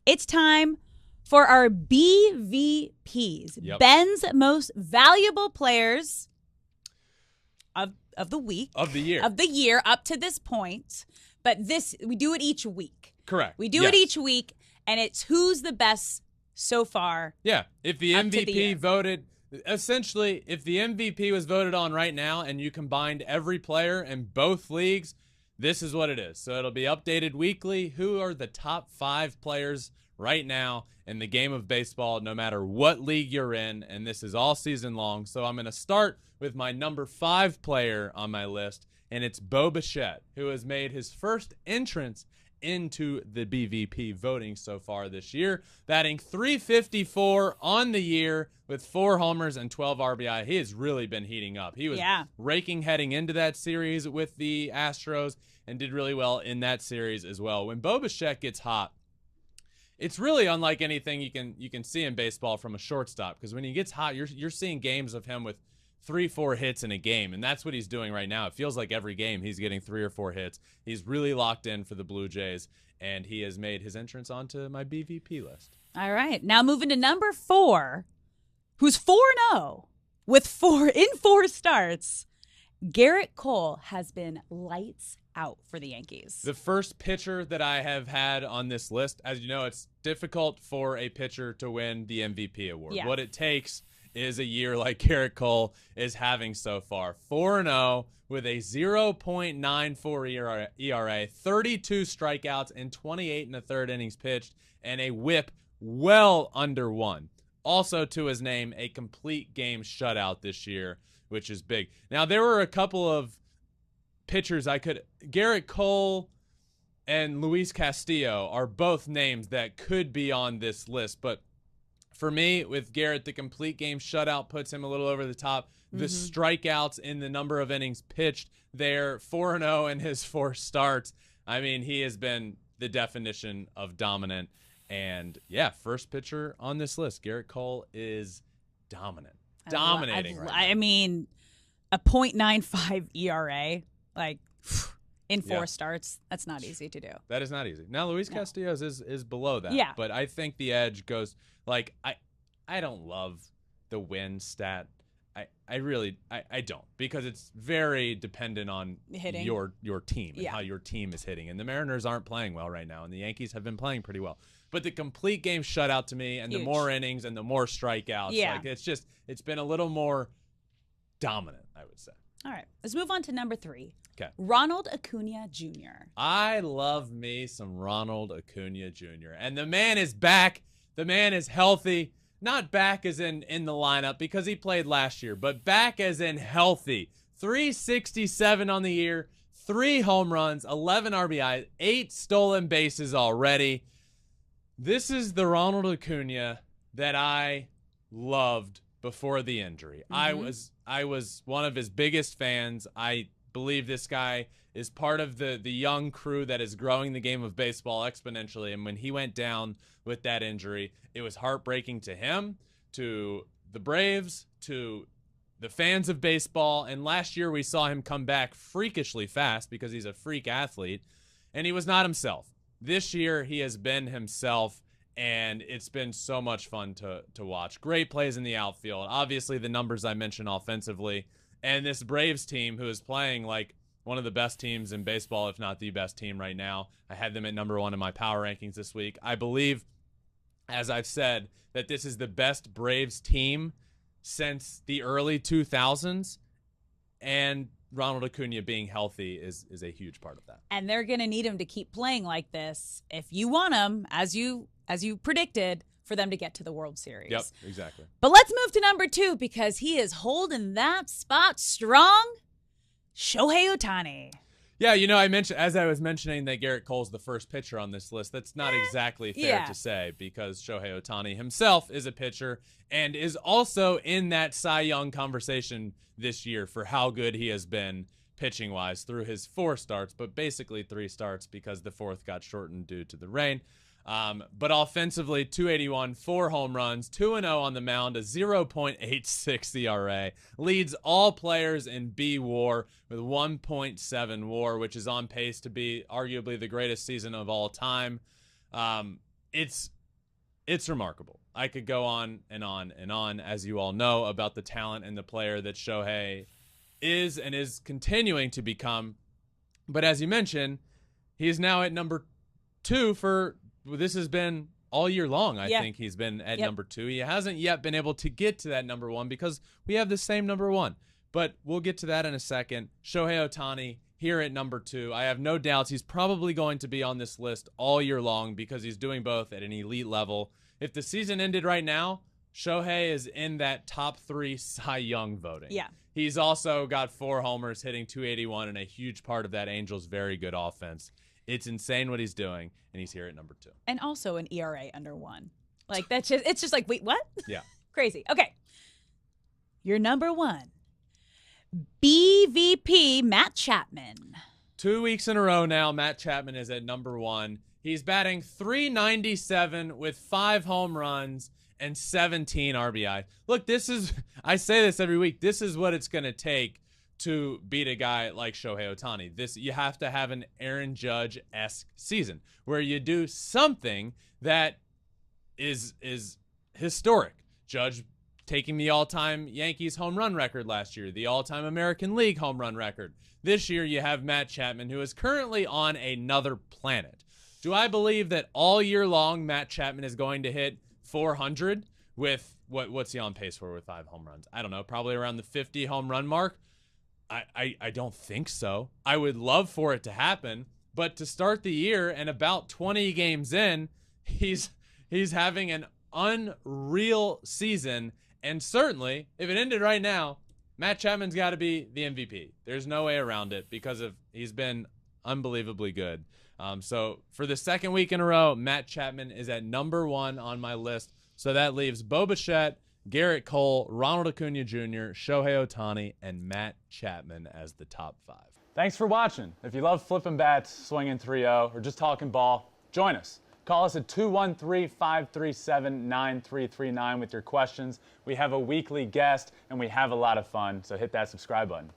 It's time for our BVPs, Yep. Ben's most valuable players of the week. Of the year. Of the year up to this point. But we do it each week. Correct. We do it each week, and it's who's the best so far. Yeah. If the up to the year. MVP voted, essentially, if the MVP was voted on right now and you combined every player in both leagues, this is what it is. So it'll be updated weekly. Who are the top 5 players right now in the game of baseball, no matter what league you're in, and this is all season long. So I'm going to start with my number 5 player on my list, and it's BOBICHETTE, who has made his first entrance into the BVP voting so far this year, batting .354 on the year with 4 homers and 12 RBI. He has really been heating up. He was raking heading into that series with the Astros and did really well in that series as well. When BOBICHETTE gets hot, it's really unlike anything you can see in baseball from a shortstop, because when he gets hot, you're seeing games of him with 3-4 hits in a game, and that's what he's doing right now. It feels like every game he's getting 3 or 4 hits. He's really locked in for the Blue Jays, and he has made his entrance onto my BVP list. All right. Now moving to number 4, who's 4-0 with 4 starts. Garrett Cole has been lights out for the Yankees. The first pitcher that I have had on this list, as you know, it's difficult for a pitcher to win the MVP award. Yeah. What it takes is a year like Garrett Cole is having so far. 4-0 with a 0.94 ERA, 32 strikeouts in 28 1/3 innings pitched, and a whip well under 1. Also to his name, a complete game shutout this year, which is big. Now, there were a couple of pitchers Garrett Cole and Luis Castillo are both names that could be on this list, but for me, with Garrett, the complete game shutout puts him a little over the top. The strikeouts in the number of innings pitched, they're 4-0 in his 4 starts. I mean, he has been the definition of dominant. And, yeah, first pitcher on this list, Garrett Cole is dominant. Dominating right now. I mean, a .95 ERA, like, in 4 starts, that's not easy to do. That is not easy. Now, Luis Castillo's is below that. Yeah. But I think the edge goes, like, I don't love the win stat. I really don't, because it's very dependent on hitting your team and how your team is hitting. And the Mariners aren't playing well right now, and the Yankees have been playing pretty well. But the complete game shutout to me, and the more innings and the more strikeouts, like it's been a little more dominant, I would say. All right, let's move on to number 3. Okay. Ronald Acuna Jr. I love me some Ronald Acuna Jr. And the man is back. The man is healthy. Not back as in the lineup, because he played last year, but back as in healthy. 367 on the year, 3 home runs, 11 RBIs, 8 stolen bases already. This is the Ronald Acuna that I loved before the injury. I was one of his biggest fans. I believe this guy is part of the young crew that is growing the game of baseball exponentially. And when he went down with that injury, it was heartbreaking to him, to the Braves, to the fans of baseball. And last year we saw him come back freakishly fast, because he's a freak athlete, and he was not himself. This year he has been himself, and it's been so much fun to watch. Great plays in the outfield. Obviously the numbers I mentioned offensively. And this Braves team, who is playing like one of the best teams in baseball, if not the best team right now. I had them at number 1 in my power rankings this week. I believe, as I've said, that this is the best Braves team since the early 2000s. And Ronald Acuna being healthy is a huge part of that. And they're going to need him to keep playing like this if you want him, as you predicted, for them to get to the World Series. Yep, exactly. But let's move to number 2, because he is holding that spot strong. Shohei Ohtani. Yeah, you know, as I was mentioning that Garrett Cole's the first pitcher on this list, that's not exactly fair to say, because Shohei Ohtani himself is a pitcher and is also in that Cy Young conversation this year for how good he has been pitching-wise through his 4 starts, but basically 3 starts because the 4th got shortened due to the rain. But offensively, 281, 4 home runs, 2-0 on the mound, a 0.86 ERA, leads all players in B WAR with 1.7 WAR, which is on pace to be arguably the greatest season of all time. it's remarkable. I could go on and on and on, as you all know, about the talent and the player that Shohei is and is continuing to become. But as you mentioned, he is now at number 2 this has been all year long. I think he's been at number 2. He hasn't yet been able to get to that number 1 because we have the same number 1. But we'll get to that in a second. Shohei Ohtani here at number 2. I have no doubts he's probably going to be on this list all year long because he's doing both at an elite level. If the season ended right now, Shohei is in that top 3 Cy Young voting. Yeah. He's also got 4 homers, hitting .281, and a huge part of that Angels' very good offense. It's insane what he's doing, and he's here at number 2. And also an ERA under 1. Like, it's just like, wait, what? Yeah. Crazy. Okay. Your number 1. BVP Matt Chapman. 2 weeks in a row now, Matt Chapman is at number 1. He's batting .397 with 5 home runs and 17 RBI. Look, I say this every week, this is what it's going to take to beat a guy like Shohei Ohtani. You have to have an Aaron Judge-esque season where you do something that is historic. Judge taking the all-time Yankees home run record last year, the all-time American League home run record. This year you have Matt Chapman, who is currently on another planet. Do I believe that all year long Matt Chapman is going to hit 400 with what's he on pace for with 5 home runs? I don't know, probably around the 50 home run mark. I don't think so. I would love for it to happen, but to start the year and about 20 games in, he's having an unreal season, and certainly if it ended right now, Matt Chapman's got to be the MVP. There's no way around it because he's been unbelievably good. So for the second week in a row, Matt Chapman is at number 1 on my list. So that leaves Bo Bichette, Garrett Cole, Ronald Acuna Jr., Shohei Ohtani, and Matt Chapman as the top 5. Thanks for watching. If you love Flippin Bats, swinging 3-0, or just talking ball, join us. Call us at 213-537-9339 with your questions. We have a weekly guest, and we have a lot of fun, so hit that subscribe button.